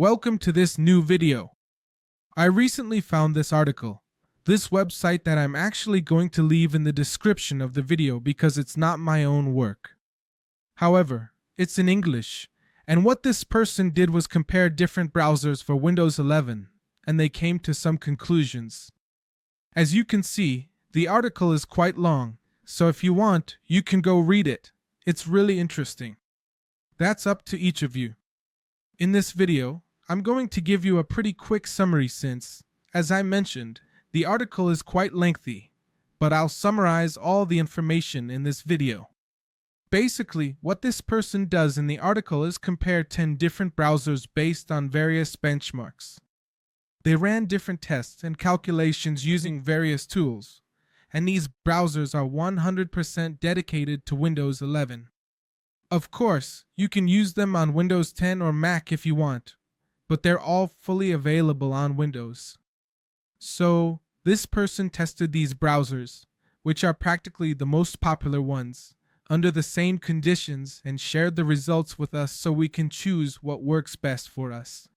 Welcome to this new video. I recently found this article, this website that I'm actually going to leave in the description of the video because it's not my own work. However, it's in English, and what this person did was compare different browsers for Windows 11, and they came to some conclusions. As you can see, the article is quite long, so if you want, you can go read it. It's really interesting. That's up to each of you. In this video, I'm going to give you a pretty quick summary since, as I mentioned, the article is quite lengthy, but I'll summarize all the information in this video. Basically, what this person does in the article is compare 10 different browsers based on various benchmarks. They ran different tests and calculations using various tools, and these browsers are 100% dedicated to Windows 11. Of course, you can use them on Windows 10 or Mac if you want, but they're all fully available on Windows. So, this person tested these browsers, which are practically the most popular ones, under the same conditions and shared the results with us so we can choose what works best for us.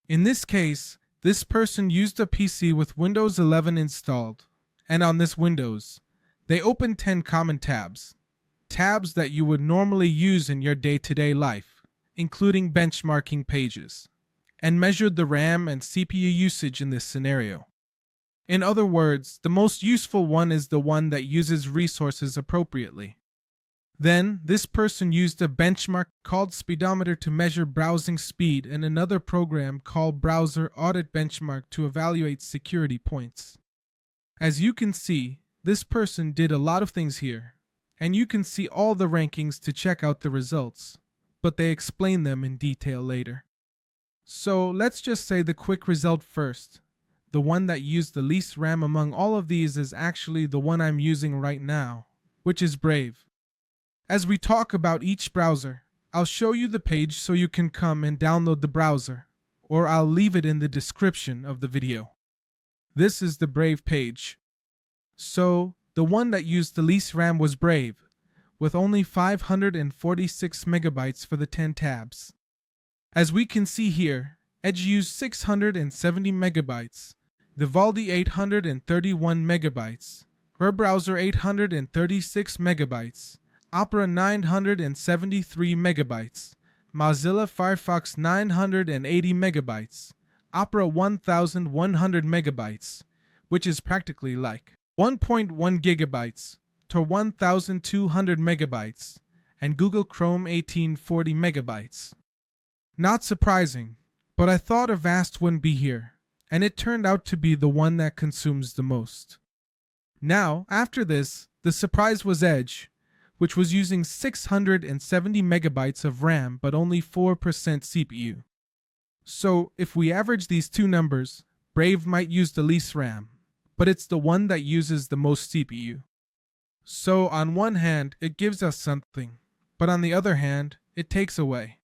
In this case, this person used a PC with Windows 11 installed, and on this Windows, they opened 10 common tabs that you would normally use in your day-to-day life, including benchmarking pages, and measured the RAM and CPU usage in this scenario. In other words, the most useful one is the one that uses resources appropriately. Then, this person used a benchmark called Speedometer to measure browsing speed and another program called Browser Audit Benchmark to evaluate security points. As you can see, this person did a lot of things here, and you can see all the rankings to check out the results, but they explain them in detail later. So let's just say the quick result first. The one that used the least RAM among all of these is actually the one I'm using right now, which is Brave. As we talk about each browser, I'll show you the page so you can come and download the browser, or I'll leave it in the description of the video. This is the Brave page. So, the one that used the least RAM was Brave, with only 546 megabytes for the 10 tabs. As we can see here, Edge used 670 megabytes, Vivaldi 831 megabytes, web browser 836 megabytes, Opera 973 megabytes, Mozilla Firefox 980 megabytes, Opera 1100 megabytes, which is practically like 1.1 gigabytes to 1200 megabytes, and Google Chrome 1840 megabytes. Not surprising, but I thought Avast wouldn't be here, and it turned out to be the one that consumes the most. Now, after this, the surprise was Edge, which was using 670 megabytes of RAM but only 4% CPU. So, if we average these two numbers, Brave might use the least RAM, but it's the one that uses the most CPU. So, on one hand, it gives us something, but on the other hand, it takes away.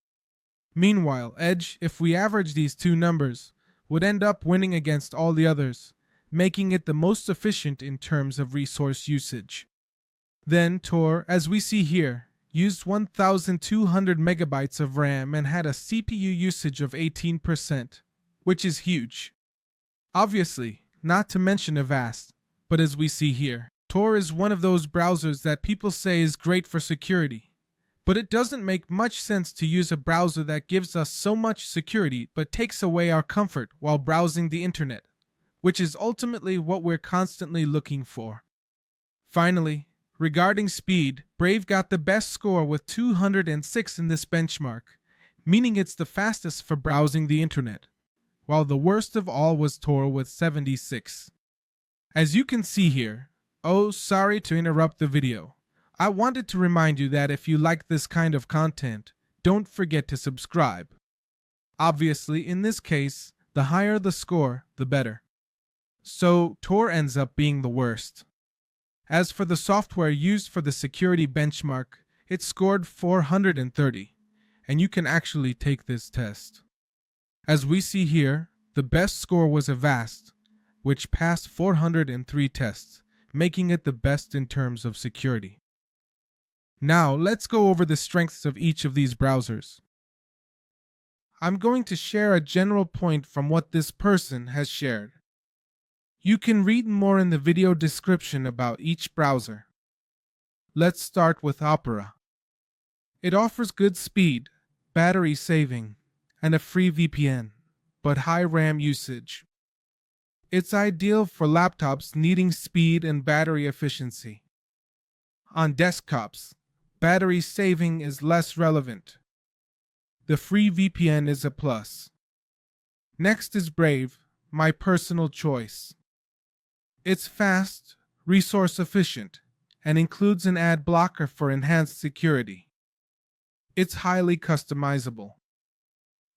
Meanwhile, Edge, if we average these two numbers, would end up winning against all the others, making it the most efficient in terms of resource usage. Then Tor, as we see here, used 1,200 megabytes of RAM and had a CPU usage of 18%, which is huge. Obviously, not to mention Avast, but as we see here, Tor is one of those browsers that people say is great for security. But it doesn't make much sense to use a browser that gives us so much security but takes away our comfort while browsing the internet, which is ultimately what we're constantly looking for. Finally, regarding speed, Brave got the best score with 206 in this benchmark, meaning it's the fastest for browsing the internet, while the worst of all was Tor with 76. As you can see here, oh, sorry to interrupt the video. I wanted to remind you that if you like this kind of content, don't forget to subscribe. Obviously, in this case, the higher the score, the better. So, Tor ends up being the worst. As for the software used for the security benchmark, it scored 430, and you can actually take this test. As we see here, the best score was Avast, which passed 403 tests, making it the best in terms of security. Now, let's go over the strengths of each of these browsers. I'm going to share a general point from what this person has shared. You can read more in the video description about each browser. Let's start with Opera. It offers good speed, battery saving, and a free VPN, but high RAM usage. It's ideal for laptops needing speed and battery efficiency. On desktops, battery saving is less relevant. The free VPN is a plus. Next is Brave, my personal choice. It's fast, resource efficient, and includes an ad blocker for enhanced security. It's highly customizable.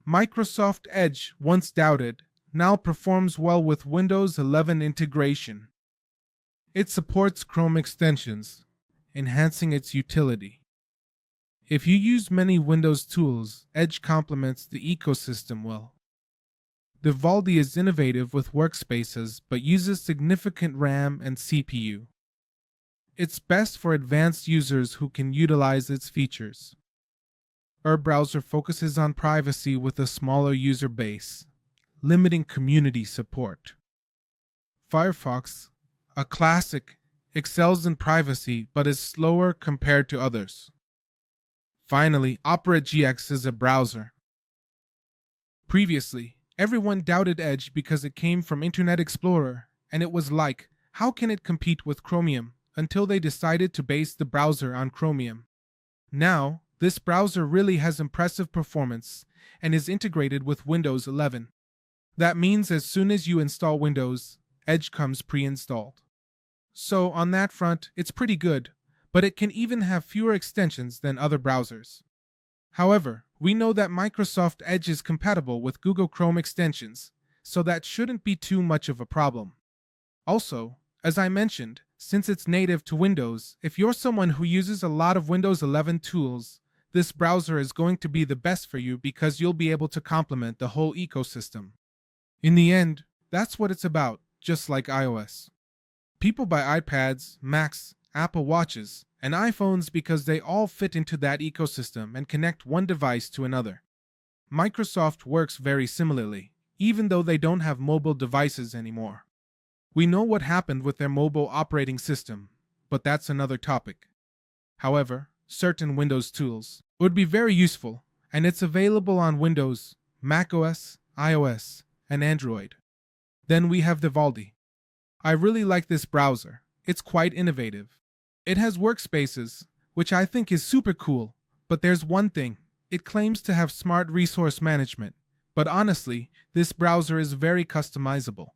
Microsoft Edge, once doubted, now performs well with Windows 11 integration. It supports Chrome extensions, enhancing its utility. If you use many Windows tools, Edge complements the ecosystem well. Vivaldi is innovative with workspaces but uses significant RAM and CPU. It's best for advanced users who can utilize its features. Browser focuses on privacy with a smaller user base, limiting community support. Firefox, a classic, excels in privacy but is slower compared to others. Finally, Opera GX is a browser. Previously, everyone doubted Edge because it came from Internet Explorer, and it was like, how can it compete with Chromium, until they decided to base the browser on Chromium. Now, this browser really has impressive performance and is integrated with Windows 11. That means as soon as you install Windows, Edge comes pre-installed. So on that front, it's pretty good, but it can even have fewer extensions than other browsers. However, we know that Microsoft Edge is compatible with Google Chrome extensions, so that shouldn't be too much of a problem. Also, as I mentioned, since it's native to Windows, if you're someone who uses a lot of Windows 11 tools, this browser is going to be the best for you because you'll be able to complement the whole ecosystem. In the end, that's what it's about, just like iOS. People buy iPads, Macs, Apple Watches, and iPhones because they all fit into that ecosystem and connect one device to another. Microsoft works very similarly, even though they don't have mobile devices anymore. We know what happened with their mobile operating system, but that's another topic. However, certain Windows tools would be very useful, and it's available on Windows, macOS, iOS, and Android. Then we have Vivaldi. I really like this browser. It's quite innovative. It has workspaces, which I think is super cool, but there's one thing. It claims to have smart resource management, but honestly, this browser is very customizable.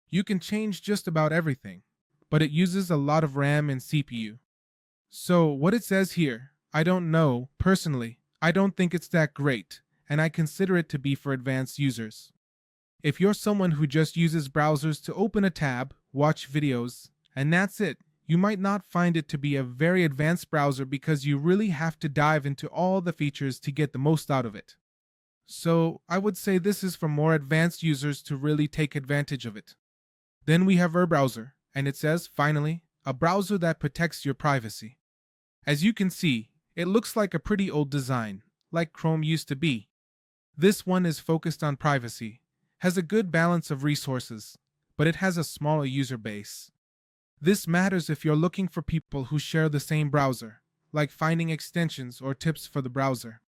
You can change just about everything, but it uses a lot of RAM and CPU. So what it says here, I don't know. Personally, I don't think it's that great, and I consider it to be for advanced users. If you're someone who just uses browsers to open a tab, watch videos, and that's it, you might not find it to be a very advanced browser because you really have to dive into all the features to get the most out of it. So I would say this is for more advanced users to really take advantage of it. Then we have Browser, and it says, finally, a browser that protects your privacy. As you can see, it looks like a pretty old design, like Chrome used to be. This one is focused on privacy, has a good balance of resources, but it has a smaller user base. This matters if you're looking for people who share the same browser, like finding extensions or tips for the browser.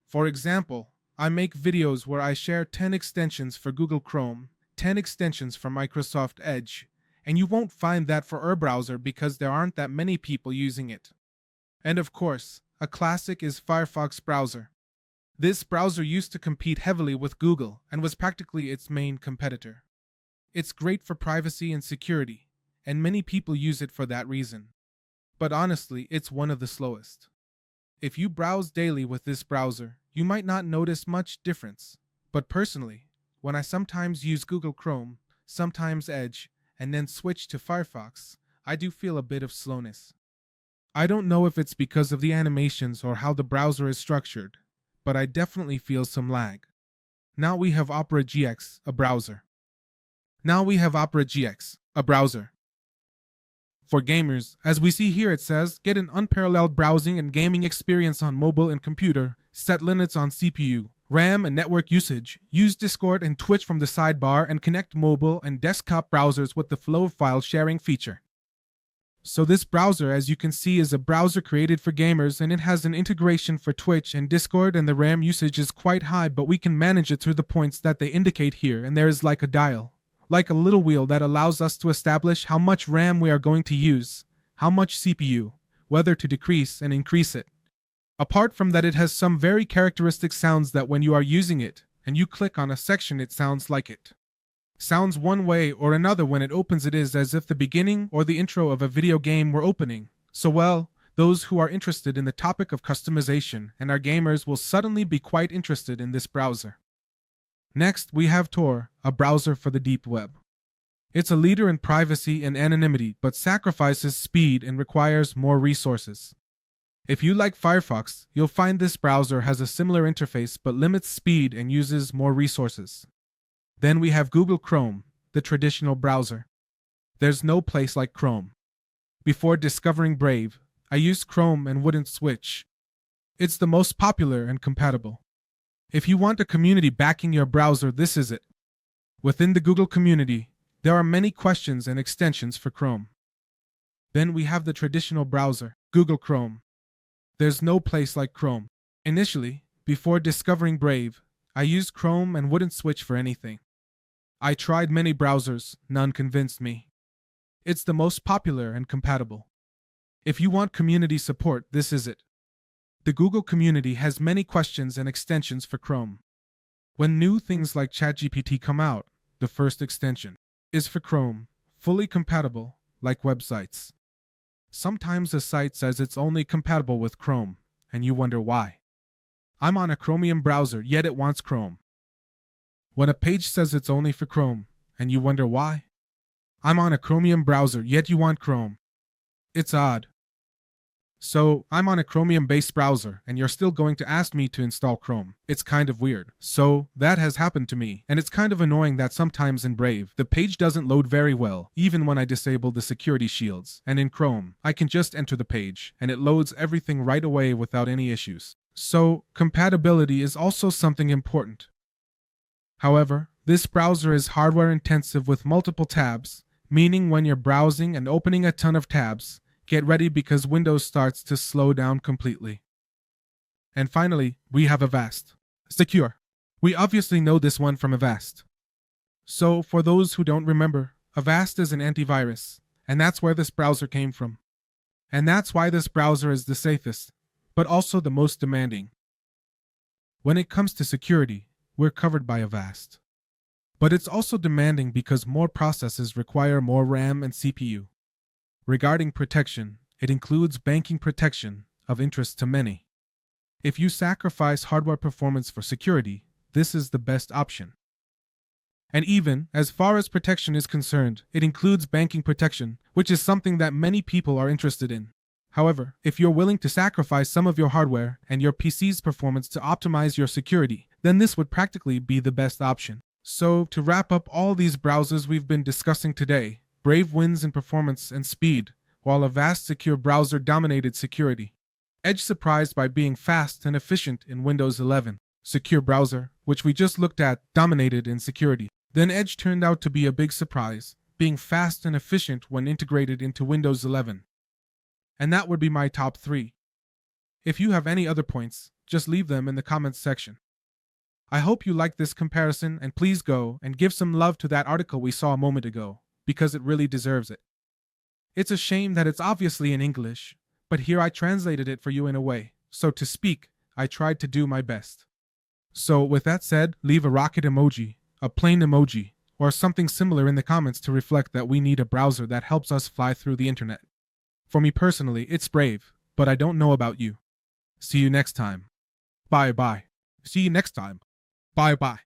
For example, I make videos where I share 10 extensions for Google Chrome, 10 extensions for Microsoft Edge, and you won't find that for Browser because there aren't that many people using it. And of course, a classic is Firefox browser. This browser used to compete heavily with Google and was practically its main competitor. It's great for privacy and security, and many people use it for that reason. But honestly, it's one of the slowest. If you browse daily with this browser, you might not notice much difference. But personally, when I sometimes use Google Chrome, sometimes Edge, and then switch to Firefox, I do feel a bit of slowness. I don't know if it's because of the animations or how the browser is structured, but I definitely feel some lag. Now we have Opera GX, a browser. For gamers, as we see here it says, get an unparalleled browsing and gaming experience on mobile and computer, set limits on CPU, RAM and network usage. Use Discord and Twitch from the sidebar and connect mobile and desktop browsers with the Flow file sharing feature. So this browser, as you can see, is a browser created for gamers, and it has an integration for Twitch and Discord, and the RAM usage is quite high, but we can manage it through the points that they indicate here, and there is like a dial, like a little wheel that allows us to establish how much RAM we are going to use, how much CPU, whether to decrease and increase it. Apart from that, it has some very characteristic sounds that when you are using it, and you click on a section, it sounds like it sounds one way or another. When it opens, it is as if the beginning or the intro of a video game were opening. So well, those who are interested in the topic of customization and are gamers will suddenly be quite interested in this browser. Next, we have Tor, a browser for the deep web. It's a leader in privacy and anonymity, but sacrifices speed and requires more resources. If you like Firefox, you'll find this browser has a similar interface but limits speed and uses more resources. Then we have Google Chrome, the traditional browser. There's no place like Chrome. Before discovering Brave, I used Chrome and wouldn't switch. It's the most popular and compatible. If you want a community backing your browser, this is it. Within the Google community, there are many questions and extensions for Chrome. Then we have the traditional browser, Google Chrome. There's no place like Chrome. Initially, before discovering Brave, I used Chrome and wouldn't switch for anything. I tried many browsers, none convinced me. It's the most popular and compatible. If you want community support, this is it. The Google community has many questions and extensions for Chrome. When new things like ChatGPT come out, the first extension is for Chrome, fully compatible, like websites. Sometimes a site says it's only compatible with Chrome, and you wonder why. I'm on a Chromium browser, yet it wants Chrome. When a page says it's only for Chrome, and you wonder why. I'm on a Chromium browser, yet you want Chrome. It's odd. So, I'm on a Chromium-based browser, and you're still going to ask me to install Chrome. It's kind of weird. So, that has happened to me, and it's kind of annoying that sometimes in Brave, the page doesn't load very well, even when I disable the security shields. And in Chrome, I can just enter the page, and it loads everything right away without any issues. So, compatibility is also something important. However, this browser is hardware intensive with multiple tabs, meaning when you're browsing and opening a ton of tabs, get ready because Windows starts to slow down completely. And finally, we have Avast. Secure. We obviously know this one from Avast. So, for those who don't remember, Avast is an antivirus, and that's where this browser came from. And that's why this browser is the safest, but also the most demanding. When it comes to security, we're covered by Avast. But it's also demanding because more processes require more RAM and CPU. Regarding protection, it includes banking protection, of interest to many. If you sacrifice hardware performance for security, this is the best option. And even, as far as protection is concerned, it includes banking protection, which is something that many people are interested in. However, if you're willing to sacrifice some of your hardware and your PC's performance to optimize your security, then this would practically be the best option. So, to wrap up all these browsers we've been discussing today, Brave wins in performance and speed, while Avast Secure browser dominated security. Edge surprised by being fast and efficient in Windows 11. Secure browser, which we just looked at, dominated in security. Then Edge turned out to be a big surprise, being fast and efficient when integrated into Windows 11. And that would be my top 3. If you have any other points, just leave them in the comments section. I hope you liked this comparison, and please go and give some love to that article we saw a moment ago, because it really deserves it. It's a shame that it's obviously in English, but here I translated it for you in a way, so to speak, I tried to do my best. So with that said, leave a rocket emoji, a plane emoji, or something similar in the comments to reflect that we need a browser that helps us fly through the internet. For me personally, it's Brave, but I don't know about you. See you next time. Bye bye. See you next time. Bye bye.